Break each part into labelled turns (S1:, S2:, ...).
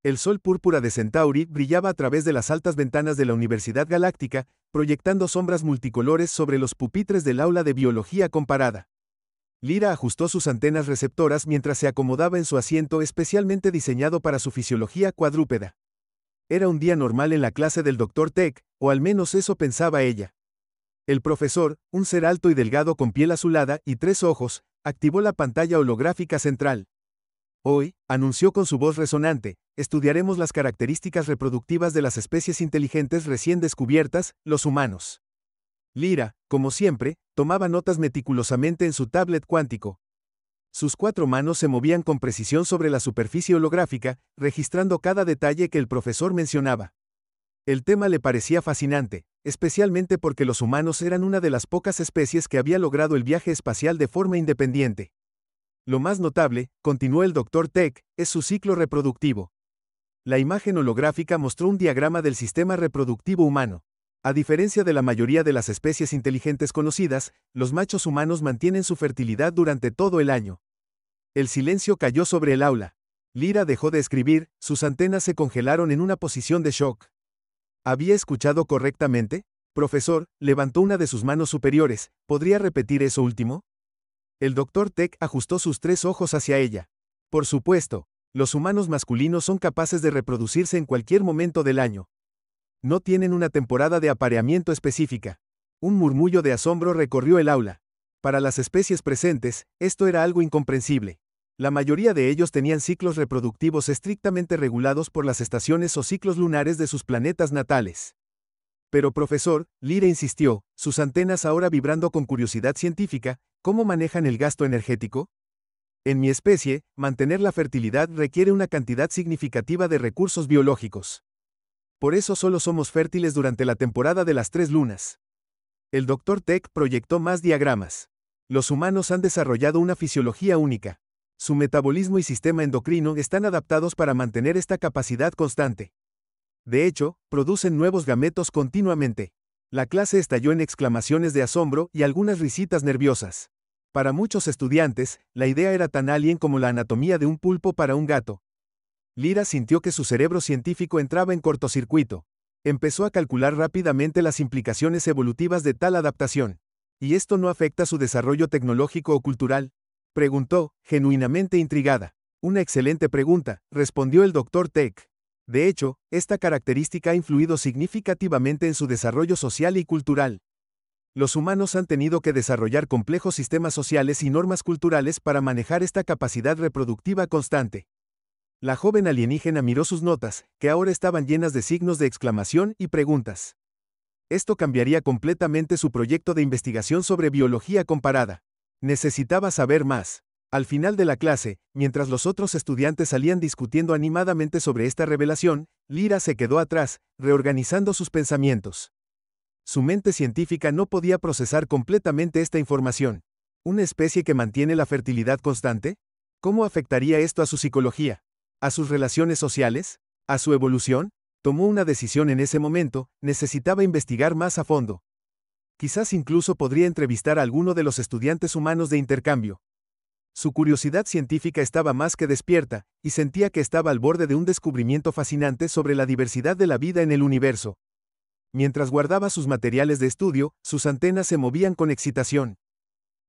S1: El sol púrpura de Centauri brillaba a través de las altas ventanas de la Universidad Galáctica, proyectando sombras multicolores sobre los pupitres del aula de biología comparada. Lyra ajustó sus antenas receptoras mientras se acomodaba en su asiento especialmente diseñado para su fisiología cuadrúpeda. Era un día normal en la clase del Dr. Tech, o al menos eso pensaba ella. El profesor, un ser alto y delgado con piel azulada y 3 ojos, activó la pantalla holográfica central. Hoy, anunció con su voz resonante, estudiaremos las características reproductivas de las especies inteligentes recién descubiertas, los humanos. Lyra, como siempre, tomaba notas meticulosamente en su tablet cuántico. Sus 4 manos se movían con precisión sobre la superficie holográfica, registrando cada detalle que el profesor mencionaba. El tema le parecía fascinante, especialmente porque los humanos eran una de las pocas especies que había logrado el viaje espacial de forma independiente. Lo más notable, continuó el Dr. Tech, es su ciclo reproductivo. La imagen holográfica mostró un diagrama del sistema reproductivo humano. A diferencia de la mayoría de las especies inteligentes conocidas, los machos humanos mantienen su fertilidad durante todo el año. El silencio cayó sobre el aula. Lyra dejó de escribir, sus antenas se congelaron en una posición de shock. ¿Había escuchado correctamente? Profesor, levantó una de sus manos superiores, ¿podría repetir eso último? El Dr. Tech ajustó sus 3 ojos hacia ella. Por supuesto, los humanos masculinos son capaces de reproducirse en cualquier momento del año. No tienen una temporada de apareamiento específica. Un murmullo de asombro recorrió el aula. Para las especies presentes, esto era algo incomprensible. La mayoría de ellos tenían ciclos reproductivos estrictamente regulados por las estaciones o ciclos lunares de sus planetas natales. Pero profesor, Lyra insistió, sus antenas ahora vibrando con curiosidad científica, ¿cómo manejan el gasto energético? En mi especie, mantener la fertilidad requiere una cantidad significativa de recursos biológicos. Por eso solo somos fértiles durante la temporada de las 3 lunas. El Dr. Tech proyectó más diagramas. Los humanos han desarrollado una fisiología única. Su metabolismo y sistema endocrino están adaptados para mantener esta capacidad constante. De hecho, producen nuevos gametos continuamente. La clase estalló en exclamaciones de asombro y algunas risitas nerviosas. Para muchos estudiantes, la idea era tan alien como la anatomía de un pulpo para un gato. Lyra sintió que su cerebro científico entraba en cortocircuito. Empezó a calcular rápidamente las implicaciones evolutivas de tal adaptación. ¿Y esto no afecta su desarrollo tecnológico o cultural? Preguntó, genuinamente intrigada. Una excelente pregunta, respondió el Dr. Tech. De hecho, esta característica ha influido significativamente en su desarrollo social y cultural. Los humanos han tenido que desarrollar complejos sistemas sociales y normas culturales para manejar esta capacidad reproductiva constante. La joven alienígena miró sus notas, que ahora estaban llenas de signos de exclamación y preguntas. Esto cambiaría completamente su proyecto de investigación sobre biología comparada. Necesitaba saber más. Al final de la clase, mientras los otros estudiantes salían discutiendo animadamente sobre esta revelación, Lyra se quedó atrás, reorganizando sus pensamientos. Su mente científica no podía procesar completamente esta información. ¿Una especie que mantiene la fertilidad constante? ¿Cómo afectaría esto a su psicología? ¿A sus relaciones sociales? ¿A su evolución? Tomó una decisión en ese momento, necesitaba investigar más a fondo. Quizás incluso podría entrevistar a alguno de los estudiantes humanos de intercambio. Su curiosidad científica estaba más que despierta, y sentía que estaba al borde de un descubrimiento fascinante sobre la diversidad de la vida en el universo. Mientras guardaba sus materiales de estudio, sus antenas se movían con excitación.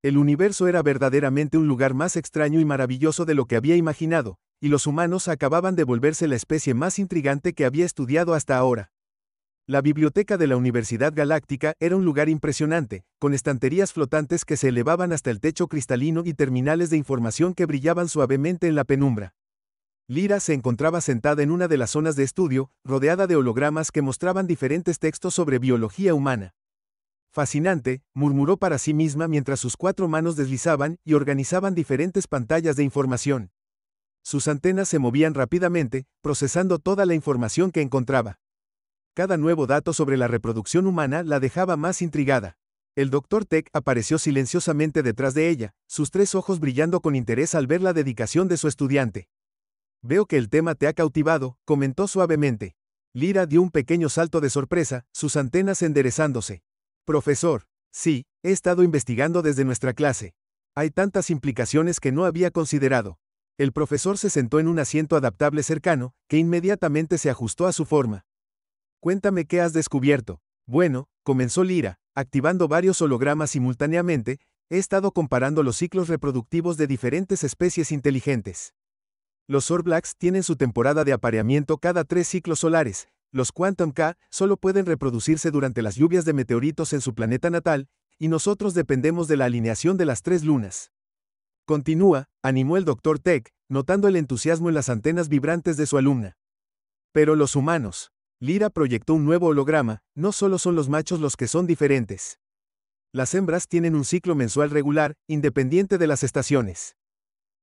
S1: El universo era verdaderamente un lugar más extraño y maravilloso de lo que había imaginado, y los humanos acababan de volverse la especie más intrigante que había estudiado hasta ahora. La biblioteca de la Universidad Galáctica era un lugar impresionante, con estanterías flotantes que se elevaban hasta el techo cristalino y terminales de información que brillaban suavemente en la penumbra. Lyra se encontraba sentada en una de las zonas de estudio, rodeada de hologramas que mostraban diferentes textos sobre biología humana. Fascinante, murmuró para sí misma mientras sus 4 manos deslizaban y organizaban diferentes pantallas de información. Sus antenas se movían rápidamente, procesando toda la información que encontraba. Cada nuevo dato sobre la reproducción humana la dejaba más intrigada. El Dr. Tech apareció silenciosamente detrás de ella, sus 3 ojos brillando con interés al ver la dedicación de su estudiante. Veo que el tema te ha cautivado, comentó suavemente. Lyra dio un pequeño salto de sorpresa, sus antenas enderezándose. Profesor, sí, he estado investigando desde nuestra clase. Hay tantas implicaciones que no había considerado. El profesor se sentó en un asiento adaptable cercano, que inmediatamente se ajustó a su forma. Cuéntame qué has descubierto. Bueno, comenzó Lyra, activando varios hologramas simultáneamente, he estado comparando los ciclos reproductivos de diferentes especies inteligentes. Los Sorblacks tienen su temporada de apareamiento cada 3 ciclos solares, los Quantum K solo pueden reproducirse durante las lluvias de meteoritos en su planeta natal, y nosotros dependemos de la alineación de las 3 lunas. Continúa, animó el Dr. Tech, notando el entusiasmo en las antenas vibrantes de su alumna. Pero los humanos. Lyra proyectó un nuevo holograma, no solo son los machos los que son diferentes. Las hembras tienen un ciclo mensual regular, independiente de las estaciones.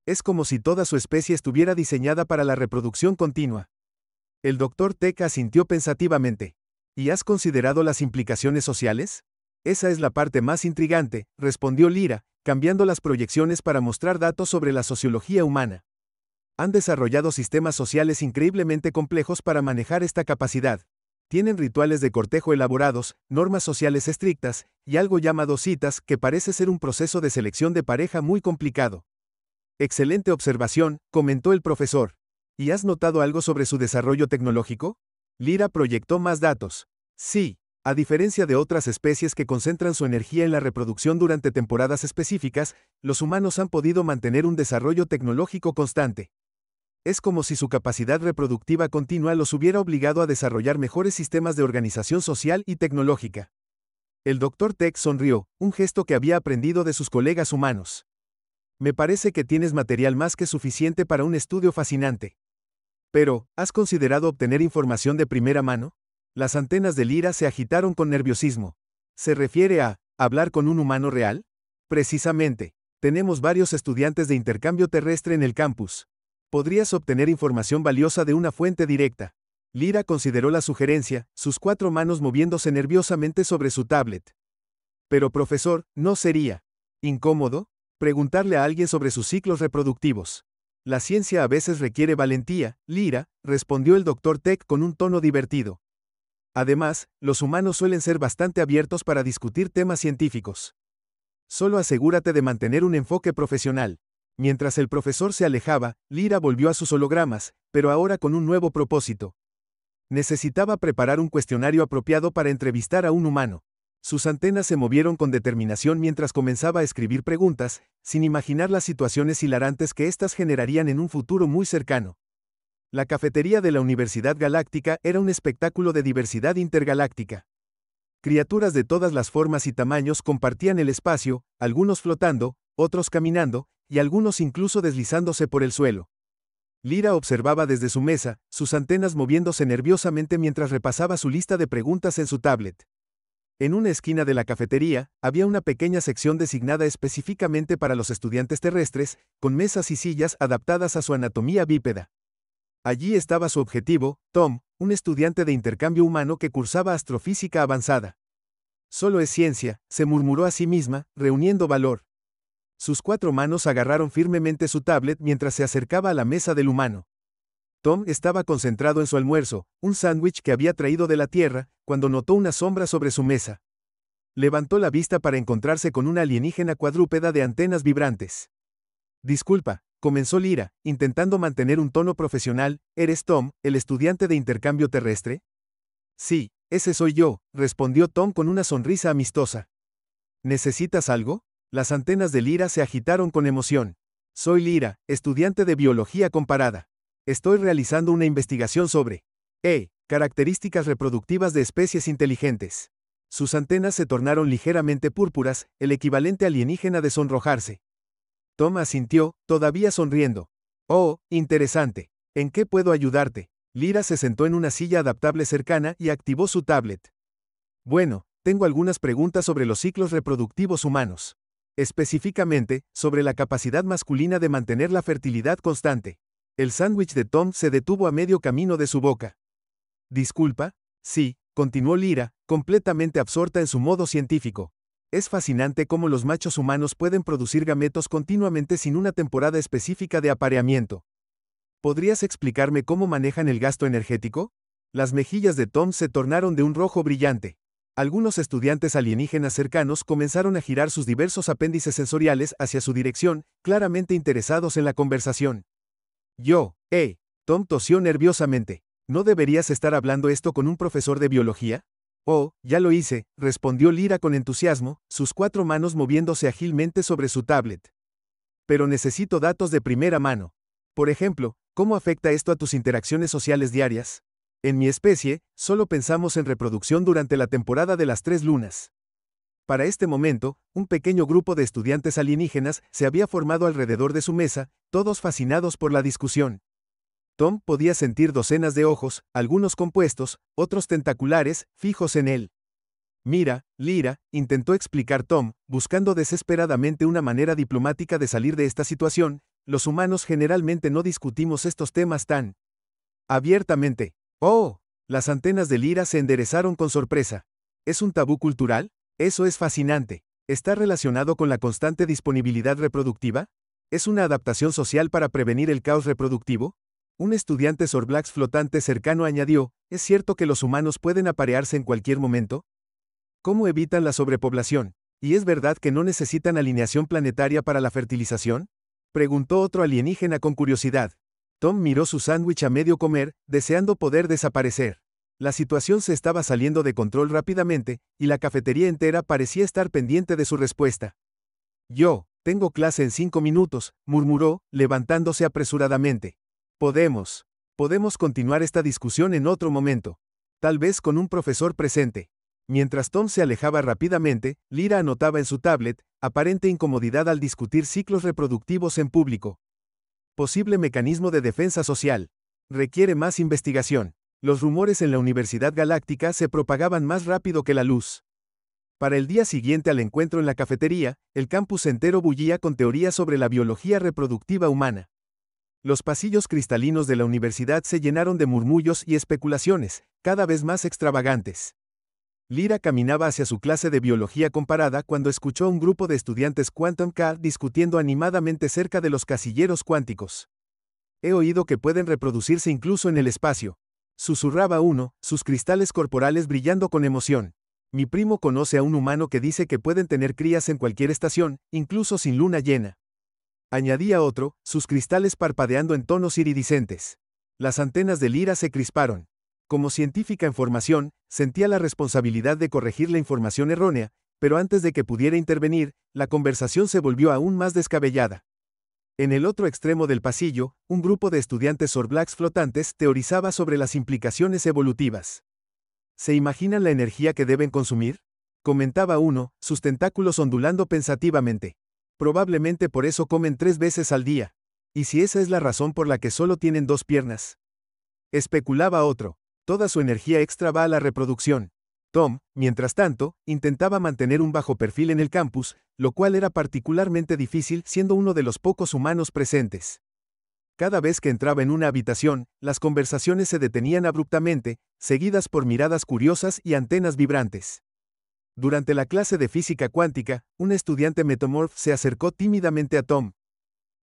S1: Es como si toda su especie estuviera diseñada para la reproducción continua. El Dr. Tech asintió pensativamente. ¿Y has considerado las implicaciones sociales? Esa es la parte más intrigante, respondió Lyra, cambiando las proyecciones para mostrar datos sobre la sociología humana. Han desarrollado sistemas sociales increíblemente complejos para manejar esta capacidad. Tienen rituales de cortejo elaborados, normas sociales estrictas, y algo llamado citas, que parece ser un proceso de selección de pareja muy complicado. Excelente observación, comentó el profesor. ¿Y has notado algo sobre su desarrollo tecnológico? Lyra proyectó más datos. Sí. A diferencia de otras especies que concentran su energía en la reproducción durante temporadas específicas, los humanos han podido mantener un desarrollo tecnológico constante. Es como si su capacidad reproductiva continua los hubiera obligado a desarrollar mejores sistemas de organización social y tecnológica. El Dr. Tech sonrió, un gesto que había aprendido de sus colegas humanos. Me parece que tienes material más que suficiente para un estudio fascinante. Pero, ¿has considerado obtener información de primera mano? Las antenas de Lyra se agitaron con nerviosismo. ¿Se refiere a hablar con un humano real? Precisamente. Tenemos varios estudiantes de intercambio terrestre en el campus. Podrías obtener información valiosa de una fuente directa. Lyra consideró la sugerencia, sus 4 manos moviéndose nerviosamente sobre su tablet. Pero profesor, ¿no sería incómodo preguntarle a alguien sobre sus ciclos reproductivos? La ciencia a veces requiere valentía, Lyra, respondió el Dr. Tech con un tono divertido. Además, los humanos suelen ser bastante abiertos para discutir temas científicos. Solo asegúrate de mantener un enfoque profesional. Mientras el profesor se alejaba, Lyra volvió a sus hologramas, pero ahora con un nuevo propósito. Necesitaba preparar un cuestionario apropiado para entrevistar a un humano. Sus antenas se movieron con determinación mientras comenzaba a escribir preguntas, sin imaginar las situaciones hilarantes que éstas generarían en un futuro muy cercano. La cafetería de la Universidad Galáctica era un espectáculo de diversidad intergaláctica. Criaturas de todas las formas y tamaños compartían el espacio, algunos flotando, otros caminando, y algunos incluso deslizándose por el suelo. Lyra observaba desde su mesa, sus antenas moviéndose nerviosamente mientras repasaba su lista de preguntas en su tablet. En una esquina de la cafetería, había una pequeña sección designada específicamente para los estudiantes terrestres, con mesas y sillas adaptadas a su anatomía bípeda. Allí estaba su objetivo, Tom, un estudiante de intercambio humano que cursaba astrofísica avanzada. Solo es ciencia, se murmuró a sí misma, reuniendo valor. Sus 4 manos agarraron firmemente su tablet mientras se acercaba a la mesa del humano. Tom estaba concentrado en su almuerzo, un sándwich que había traído de la Tierra, cuando notó una sombra sobre su mesa. Levantó la vista para encontrarse con una alienígena cuadrúpeda de antenas vibrantes. Disculpa, comenzó Lyra, intentando mantener un tono profesional, ¿eres Tom, el estudiante de intercambio terrestre? Sí, ese soy yo, respondió Tom con una sonrisa amistosa. ¿Necesitas algo? Las antenas de Lyra se agitaron con emoción. Soy Lyra, estudiante de biología comparada. Estoy realizando una investigación sobre características reproductivas de especies inteligentes. Sus antenas se tornaron ligeramente púrpuras, el equivalente alienígena de sonrojarse. Tom asintió, todavía sonriendo. Oh, interesante. ¿En qué puedo ayudarte? Lyra se sentó en una silla adaptable cercana y activó su tablet. Bueno, tengo algunas preguntas sobre los ciclos reproductivos humanos. Específicamente, sobre la capacidad masculina de mantener la fertilidad constante. El sándwich de Tom se detuvo a medio camino de su boca. ¿Disculpa? Sí, continuó Lyra, completamente absorta en su modo científico. Es fascinante cómo los machos humanos pueden producir gametos continuamente sin una temporada específica de apareamiento. ¿Podrías explicarme cómo manejan el gasto energético? Las mejillas de Tom se tornaron de un rojo brillante. Algunos estudiantes alienígenas cercanos comenzaron a girar sus diversos apéndices sensoriales hacia su dirección, claramente interesados en la conversación. Tom tosió nerviosamente. ¿No deberías estar hablando esto con un profesor de biología? Oh, ya lo hice, respondió Lyra con entusiasmo, sus 4 manos moviéndose ágilmente sobre su tablet. Pero necesito datos de primera mano. Por ejemplo, ¿cómo afecta esto a tus interacciones sociales diarias? En mi especie, solo pensamos en reproducción durante la temporada de las 3 lunas. Para este momento, un pequeño grupo de estudiantes alienígenas se había formado alrededor de su mesa, todos fascinados por la discusión. Tom podía sentir docenas de ojos, algunos compuestos, otros tentaculares, fijos en él. Mira, Lyra, intentó explicar Tom, buscando desesperadamente una manera diplomática de salir de esta situación. Los humanos generalmente no discutimos estos temas tan abiertamente. Oh, las antenas de Lyra se enderezaron con sorpresa. ¿Es un tabú cultural? Eso es fascinante. ¿Está relacionado con la constante disponibilidad reproductiva? ¿Es una adaptación social para prevenir el caos reproductivo? Un estudiante Sorlax flotante cercano añadió, ¿es cierto que los humanos pueden aparearse en cualquier momento? ¿Cómo evitan la sobrepoblación? ¿Y es verdad que no necesitan alineación planetaria para la fertilización? Preguntó otro alienígena con curiosidad. Tom miró su sándwich a medio comer, deseando poder desaparecer. La situación se estaba saliendo de control rápidamente, y la cafetería entera parecía estar pendiente de su respuesta. Tengo clase en 5 minutos, murmuró, levantándose apresuradamente. Podemos continuar esta discusión en otro momento. Tal vez con un profesor presente. Mientras Tom se alejaba rápidamente, Lyra anotaba en su tablet, aparente incomodidad al discutir ciclos reproductivos en público. Posible mecanismo de defensa social. Requiere más investigación. Los rumores en la Universidad Galáctica se propagaban más rápido que la luz. Para el día siguiente al encuentro en la cafetería, el campus entero bullía con teorías sobre la biología reproductiva humana. Los pasillos cristalinos de la universidad se llenaron de murmullos y especulaciones, cada vez más extravagantes. Lyra caminaba hacia su clase de biología comparada cuando escuchó a un grupo de estudiantes Quantum K discutiendo animadamente cerca de los casilleros cuánticos. He oído que pueden reproducirse incluso en el espacio. Susurraba uno, sus cristales corporales brillando con emoción. Mi primo conoce a un humano que dice que pueden tener crías en cualquier estación, incluso sin luna llena. Añadía otro, sus cristales parpadeando en tonos iridiscentes. Las antenas de Lyra se crisparon. Como científica en formación, sentía la responsabilidad de corregir la información errónea, pero antes de que pudiera intervenir, la conversación se volvió aún más descabellada. En el otro extremo del pasillo, un grupo de estudiantes Sorlax flotantes teorizaba sobre las implicaciones evolutivas. ¿Se imaginan la energía que deben consumir? Comentaba uno, sus tentáculos ondulando pensativamente. Probablemente por eso comen 3 veces al día. ¿Y si esa es la razón por la que solo tienen 2 piernas? Especulaba otro. Toda su energía extra va a la reproducción. Tom, mientras tanto, intentaba mantener un bajo perfil en el campus, lo cual era particularmente difícil siendo uno de los pocos humanos presentes. Cada vez que entraba en una habitación, las conversaciones se detenían abruptamente, seguidas por miradas curiosas y antenas vibrantes. Durante la clase de física cuántica, un estudiante metamorf se acercó tímidamente a Tom.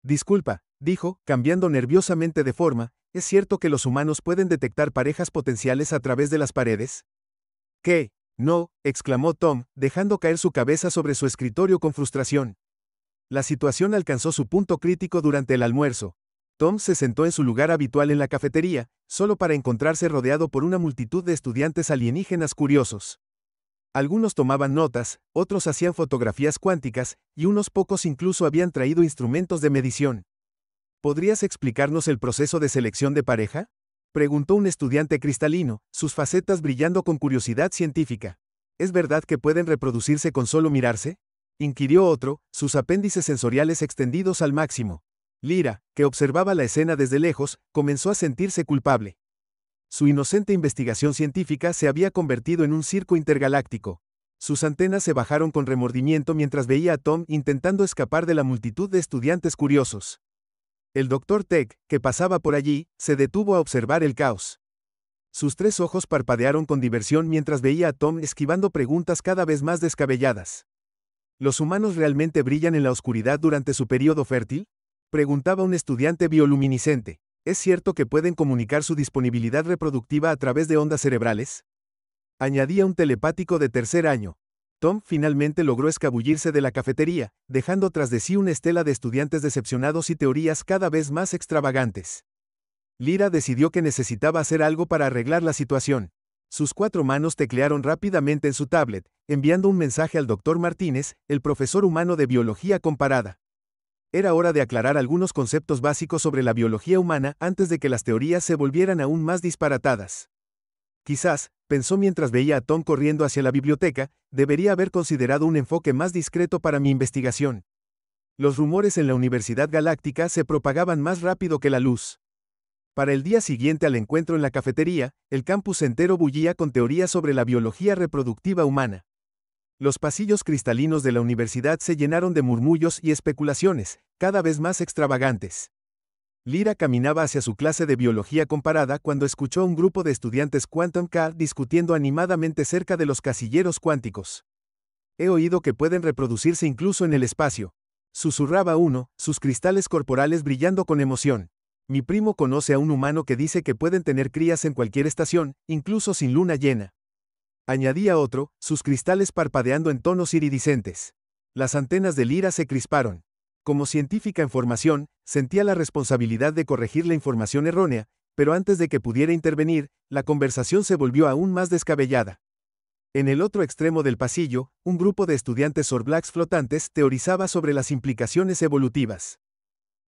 S1: Disculpa, dijo, cambiando nerviosamente de forma, ¿es cierto que los humanos pueden detectar parejas potenciales a través de las paredes? ¿Qué? No, exclamó Tom, dejando caer su cabeza sobre su escritorio con frustración. La situación alcanzó su punto crítico durante el almuerzo. Tom se sentó en su lugar habitual en la cafetería, solo para encontrarse rodeado por una multitud de estudiantes alienígenas curiosos. Algunos tomaban notas, otros hacían fotografías cuánticas, y unos pocos incluso habían traído instrumentos de medición. ¿Podrías explicarnos el proceso de selección de pareja? Preguntó un estudiante cristalino, sus facetas brillando con curiosidad científica. ¿Es verdad que pueden reproducirse con solo mirarse? Inquirió otro, sus apéndices sensoriales extendidos al máximo. Lyra, que observaba la escena desde lejos, comenzó a sentirse culpable. Su inocente investigación científica se había convertido en un circo intergaláctico. Sus antenas se bajaron con remordimiento mientras veía a Tom intentando escapar de la multitud de estudiantes curiosos. El Dr. Tech, que pasaba por allí, se detuvo a observar el caos. Sus 3 ojos parpadearon con diversión mientras veía a Tom esquivando preguntas cada vez más descabelladas. ¿Los humanos realmente brillan en la oscuridad durante su periodo fértil? Preguntaba un estudiante bioluminiscente. ¿Es cierto que pueden comunicar su disponibilidad reproductiva a través de ondas cerebrales? Añadía un telepático de tercer año. Tom finalmente logró escabullirse de la cafetería, dejando tras de sí una estela de estudiantes decepcionados y teorías cada vez más extravagantes. Lyra decidió que necesitaba hacer algo para arreglar la situación. Sus 4 manos teclearon rápidamente en su tablet, enviando un mensaje al Dr. Martínez, el profesor humano de biología comparada. Era hora de aclarar algunos conceptos básicos sobre la biología humana antes de que las teorías se volvieran aún más disparatadas. Quizás, pensó mientras veía a Tom corriendo hacia la biblioteca, debería haber considerado un enfoque más discreto para mi investigación. Los rumores en la Universidad Galáctica se propagaban más rápido que la luz. Para el día siguiente al encuentro en la cafetería, el campus entero bullía con teorías sobre la biología reproductiva humana. Los pasillos cristalinos de la universidad se llenaron de murmullos y especulaciones, cada vez más extravagantes. Lyra caminaba hacia su clase de biología comparada cuando escuchó a un grupo de estudiantes Quantum K discutiendo animadamente cerca de los casilleros cuánticos. He oído que pueden reproducirse incluso en el espacio. Susurraba uno, sus cristales corporales brillando con emoción. Mi primo conoce a un humano que dice que pueden tener crías en cualquier estación, incluso sin luna llena. Añadía otro, sus cristales parpadeando en tonos iridiscentes. Las antenas de Lyra se crisparon. Como científica en formación, sentía la responsabilidad de corregir la información errónea, pero antes de que pudiera intervenir, la conversación se volvió aún más descabellada. En el otro extremo del pasillo, un grupo de estudiantes Sorblacks flotantes teorizaba sobre las implicaciones evolutivas.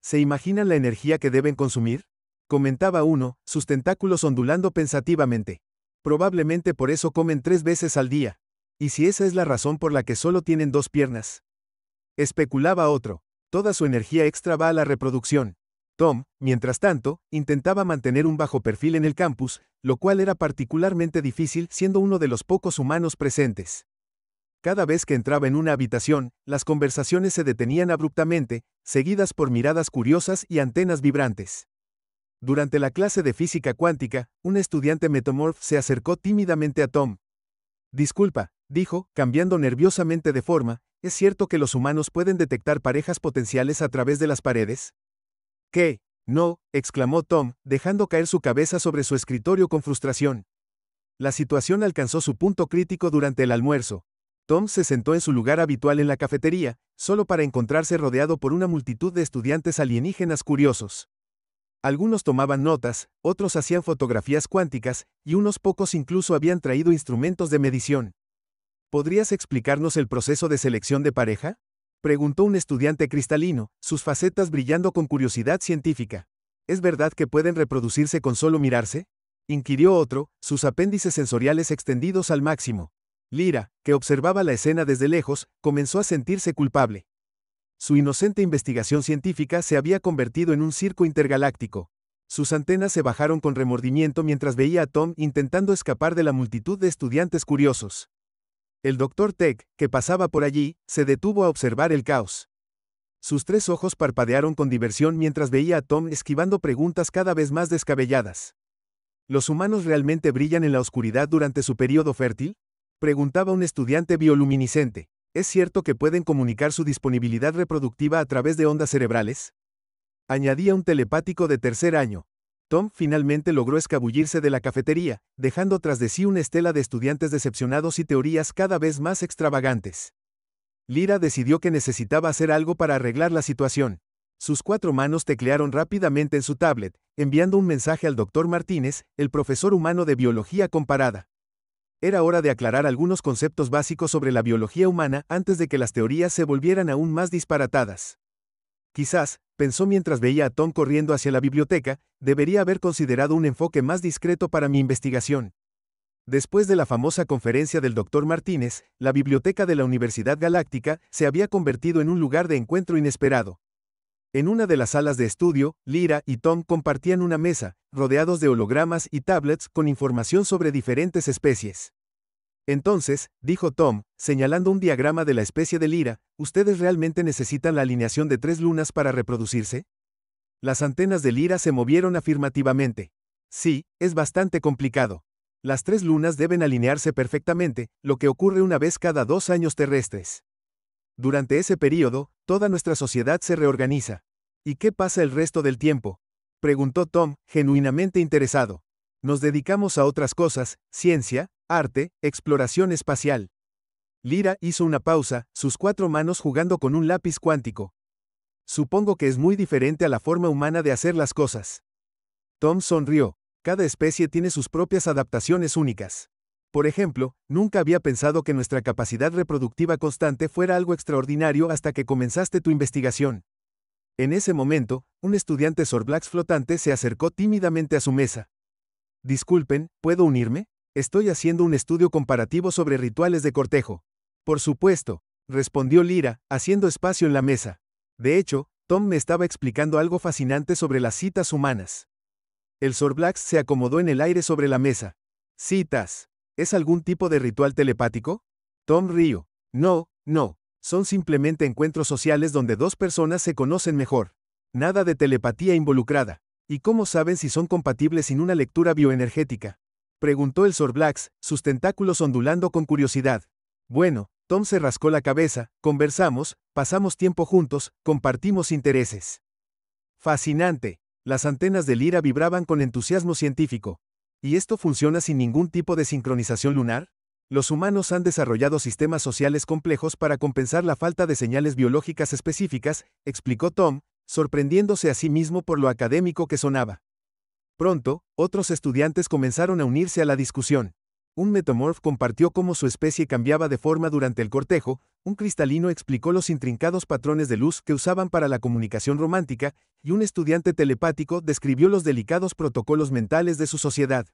S1: ¿Se imaginan la energía que deben consumir? Comentaba uno, sus tentáculos ondulando pensativamente. Probablemente por eso comen 3 veces al día. ¿Y si esa es la razón por la que solo tienen 2 piernas? Especulaba otro. Toda su energía extra va a la reproducción. Tom, mientras tanto, intentaba mantener un bajo perfil en el campus, lo cual era particularmente difícil siendo uno de los pocos humanos presentes. Cada vez que entraba en una habitación, las conversaciones se detenían abruptamente, seguidas por miradas curiosas y antenas vibrantes. Durante la clase de física cuántica, un estudiante metamorf se acercó tímidamente a Tom. Disculpa, dijo, cambiando nerviosamente de forma, ¿es cierto que los humanos pueden detectar parejas potenciales a través de las paredes? ¿Qué? No, exclamó Tom, dejando caer su cabeza sobre su escritorio con frustración. La situación alcanzó su punto crítico durante el almuerzo. Tom se sentó en su lugar habitual en la cafetería, solo para encontrarse rodeado por una multitud de estudiantes alienígenas curiosos. Algunos tomaban notas, otros hacían fotografías cuánticas, y unos pocos incluso habían traído instrumentos de medición. ¿Podrías explicarnos el proceso de selección de pareja? Preguntó un estudiante cristalino, sus facetas brillando con curiosidad científica. ¿Es verdad que pueden reproducirse con solo mirarse? Inquirió otro, sus apéndices sensoriales extendidos al máximo. Lyra, que observaba la escena desde lejos, comenzó a sentirse culpable. Su inocente investigación científica se había convertido en un circo intergaláctico. Sus antenas se bajaron con remordimiento mientras veía a Tom intentando escapar de la multitud de estudiantes curiosos. El Dr. Tech, que pasaba por allí, se detuvo a observar el caos. Sus 3 ojos parpadearon con diversión mientras veía a Tom esquivando preguntas cada vez más descabelladas. ¿Los humanos realmente brillan en la oscuridad durante su periodo fértil? Preguntaba un estudiante bioluminiscente. ¿Es cierto que pueden comunicar su disponibilidad reproductiva a través de ondas cerebrales? Añadía un telepático de 3er año. Tom finalmente logró escabullirse de la cafetería, dejando tras de sí una estela de estudiantes decepcionados y teorías cada vez más extravagantes. Lyra decidió que necesitaba hacer algo para arreglar la situación. Sus 4 manos teclearon rápidamente en su tablet, enviando un mensaje al Dr. Martínez, el profesor humano de biología comparada. Era hora de aclarar algunos conceptos básicos sobre la biología humana antes de que las teorías se volvieran aún más disparatadas. Quizás, pensó mientras veía a Tom corriendo hacia la biblioteca, debería haber considerado un enfoque más discreto para mi investigación. Después de la famosa conferencia del Dr. Martínez, la biblioteca de la Universidad Galáctica se había convertido en un lugar de encuentro inesperado. En una de las salas de estudio, Lyra y Tom compartían una mesa, rodeados de hologramas y tablets con información sobre diferentes especies. Entonces, dijo Tom, señalando un diagrama de la especie de Lyra, ¿ustedes realmente necesitan la alineación de 3 lunas para reproducirse? Las antenas de Lyra se movieron afirmativamente. Sí, es bastante complicado. Las 3 lunas deben alinearse perfectamente, lo que ocurre una vez cada 2 años terrestres. Durante ese período, toda nuestra sociedad se reorganiza. ¿Y qué pasa el resto del tiempo? Preguntó Tom, genuinamente interesado. Nos dedicamos a otras cosas, ciencia, arte, exploración espacial. Lyra hizo una pausa, sus 4 manos jugando con un lápiz cuántico. Supongo que es muy diferente a la forma humana de hacer las cosas. Tom sonrió. Cada especie tiene sus propias adaptaciones únicas. Por ejemplo, nunca había pensado que nuestra capacidad reproductiva constante fuera algo extraordinario hasta que comenzaste tu investigación. En ese momento, un estudiante Sorblax flotante se acercó tímidamente a su mesa. Disculpen, ¿puedo unirme? Estoy haciendo un estudio comparativo sobre rituales de cortejo. Por supuesto, respondió Lyra, haciendo espacio en la mesa. De hecho, Tom me estaba explicando algo fascinante sobre las citas humanas. El Sorblax se acomodó en el aire sobre la mesa. Citas. ¿Es algún tipo de ritual telepático? Tom rió. No, no. Son simplemente encuentros sociales donde 2 personas se conocen mejor. Nada de telepatía involucrada. ¿Y cómo saben si son compatibles sin una lectura bioenergética? Preguntó el Sorblax, sus tentáculos ondulando con curiosidad. Bueno, Tom se rascó la cabeza, conversamos, pasamos tiempo juntos, compartimos intereses. Fascinante. Las antenas de Lyra vibraban con entusiasmo científico. ¿Y esto funciona sin ningún tipo de sincronización lunar? Los humanos han desarrollado sistemas sociales complejos para compensar la falta de señales biológicas específicas, explicó Tom, sorprendiéndose a sí mismo por lo académico que sonaba. Pronto, otros estudiantes comenzaron a unirse a la discusión. Un metamorf compartió cómo su especie cambiaba de forma durante el cortejo, un cristalino explicó los intrincados patrones de luz que usaban para la comunicación romántica, y un estudiante telepático describió los delicados protocolos mentales de su sociedad.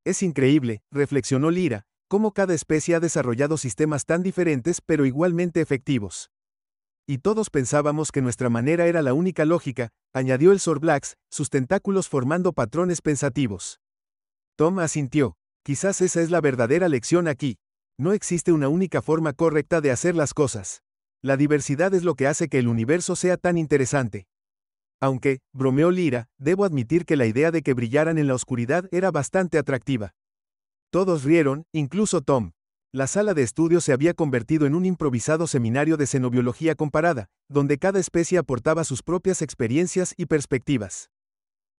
S1: Es increíble, reflexionó Lyra, cómo cada especie ha desarrollado sistemas tan diferentes pero igualmente efectivos. Y todos pensábamos que nuestra manera era la única lógica, añadió el Sorblax, sus tentáculos formando patrones pensativos. Tom asintió. Quizás esa es la verdadera lección aquí. No existe una única forma correcta de hacer las cosas. La diversidad es lo que hace que el universo sea tan interesante. Aunque, bromeó Lyra, debo admitir que la idea de que brillaran en la oscuridad era bastante atractiva. Todos rieron, incluso Tom. La sala de estudio se había convertido en un improvisado seminario de xenobiología comparada, donde cada especie aportaba sus propias experiencias y perspectivas.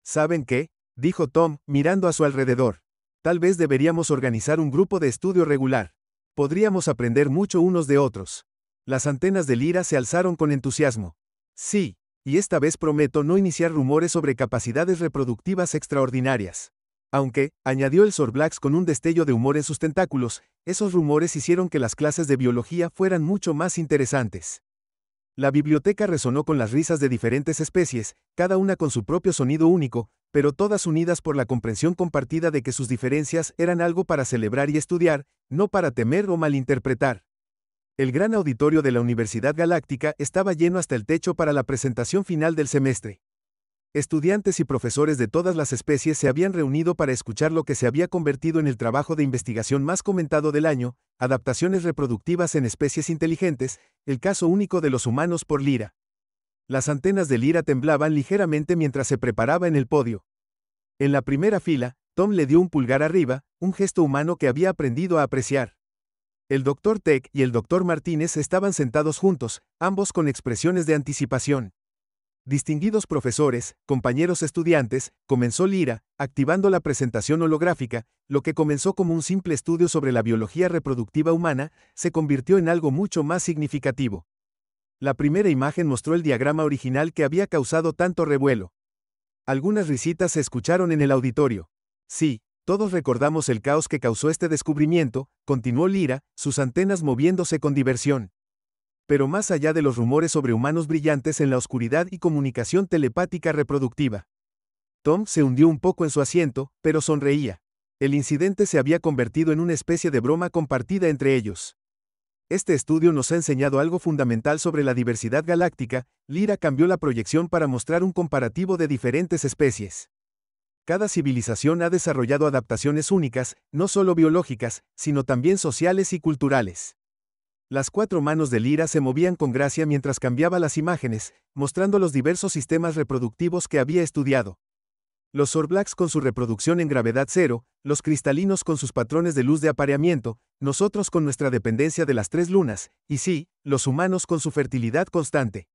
S1: ¿Saben qué?, dijo Tom, mirando a su alrededor. Tal vez deberíamos organizar un grupo de estudio regular. Podríamos aprender mucho unos de otros. Las antenas de Lyra se alzaron con entusiasmo. Sí, y esta vez prometo no iniciar rumores sobre capacidades reproductivas extraordinarias. Aunque, añadió el Sorblax con un destello de humor en sus tentáculos, esos rumores hicieron que las clases de biología fueran mucho más interesantes. La biblioteca resonó con las risas de diferentes especies, cada una con su propio sonido único, pero todas unidas por la comprensión compartida de que sus diferencias eran algo para celebrar y estudiar, no para temer o malinterpretar. El gran auditorio de la Universidad Galáctica estaba lleno hasta el techo para la presentación final del semestre. Estudiantes y profesores de todas las especies se habían reunido para escuchar lo que se había convertido en el trabajo de investigación más comentado del año, adaptaciones reproductivas en especies inteligentes, el caso único de los humanos por Lyra. Las antenas de Lyra temblaban ligeramente mientras se preparaba en el podio. En la primera fila, Tom le dio un pulgar arriba, un gesto humano que había aprendido a apreciar. El Dr. Tech y el Dr. Martínez estaban sentados juntos, ambos con expresiones de anticipación. Distinguidos profesores, compañeros estudiantes, comenzó Lyra, activando la presentación holográfica, lo que comenzó como un simple estudio sobre la biología reproductiva humana, se convirtió en algo mucho más significativo. La primera imagen mostró el diagrama original que había causado tanto revuelo. Algunas risitas se escucharon en el auditorio. Sí, todos recordamos el caos que causó este descubrimiento, continuó Lyra, sus antenas moviéndose con diversión. Pero más allá de los rumores sobre humanos brillantes en la oscuridad y comunicación telepática reproductiva. Tom se hundió un poco en su asiento, pero sonreía. El incidente se había convertido en una especie de broma compartida entre ellos. Este estudio nos ha enseñado algo fundamental sobre la diversidad galáctica. Lyra cambió la proyección para mostrar un comparativo de diferentes especies. Cada civilización ha desarrollado adaptaciones únicas, no solo biológicas, sino también sociales y culturales. Las 4 manos de Lyra se movían con gracia mientras cambiaba las imágenes, mostrando los diversos sistemas reproductivos que había estudiado. Los Sorblax con su reproducción en gravedad cero, los cristalinos con sus patrones de luz de apareamiento, nosotros con nuestra dependencia de las 3 lunas, y sí, los humanos con su fertilidad constante.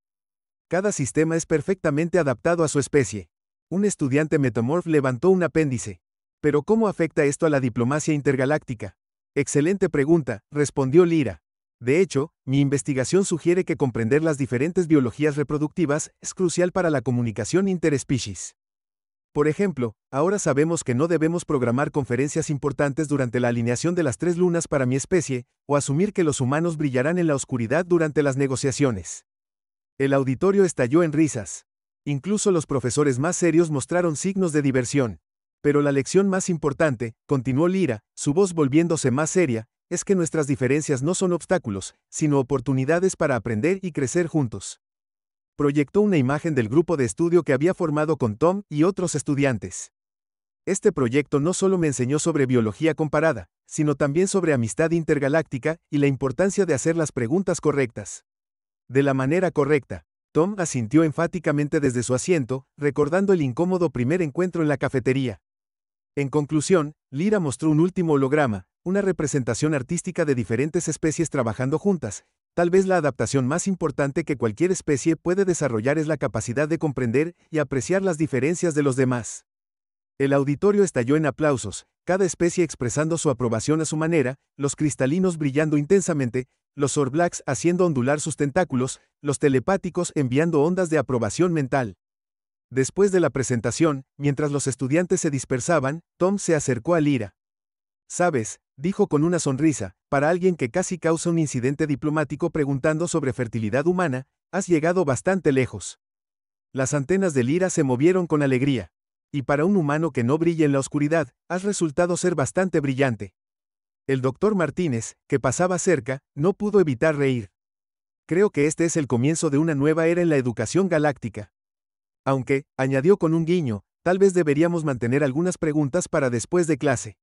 S1: Cada sistema es perfectamente adaptado a su especie. Un estudiante metamorf levantó un apéndice. ¿Pero cómo afecta esto a la diplomacia intergaláctica? Excelente pregunta, respondió Lyra. De hecho, mi investigación sugiere que comprender las diferentes biologías reproductivas es crucial para la comunicación interespecies. Por ejemplo, ahora sabemos que no debemos programar conferencias importantes durante la alineación de las 3 lunas para mi especie, o asumir que los humanos brillarán en la oscuridad durante las negociaciones. El auditorio estalló en risas. Incluso los profesores más serios mostraron signos de diversión. Pero la lección más importante, continuó Lyra, su voz volviéndose más seria, es que nuestras diferencias no son obstáculos, sino oportunidades para aprender y crecer juntos. Proyectó una imagen del grupo de estudio que había formado con Tom y otros estudiantes. Este proyecto no solo me enseñó sobre biología comparada, sino también sobre amistad intergaláctica y la importancia de hacer las preguntas correctas. De la manera correcta. Tom asintió enfáticamente desde su asiento, recordando el incómodo primer encuentro en la cafetería. En conclusión, Lyra mostró un último holograma, una representación artística de diferentes especies trabajando juntas. Tal vez la adaptación más importante que cualquier especie puede desarrollar es la capacidad de comprender y apreciar las diferencias de los demás. El auditorio estalló en aplausos, cada especie expresando su aprobación a su manera, los cristalinos brillando intensamente, los Sorblacks haciendo ondular sus tentáculos, los telepáticos enviando ondas de aprobación mental. Después de la presentación, mientras los estudiantes se dispersaban, Tom se acercó a Lyra. «Sabes», dijo con una sonrisa, para alguien que casi causa un incidente diplomático preguntando sobre fertilidad humana, has llegado bastante lejos. Las antenas de Lyra se movieron con alegría. Y para un humano que no brilla en la oscuridad, has resultado ser bastante brillante. El doctor Martínez, que pasaba cerca, no pudo evitar reír. Creo que este es el comienzo de una nueva era en la educación galáctica. Aunque, añadió con un guiño, tal vez deberíamos mantener algunas preguntas para después de clase.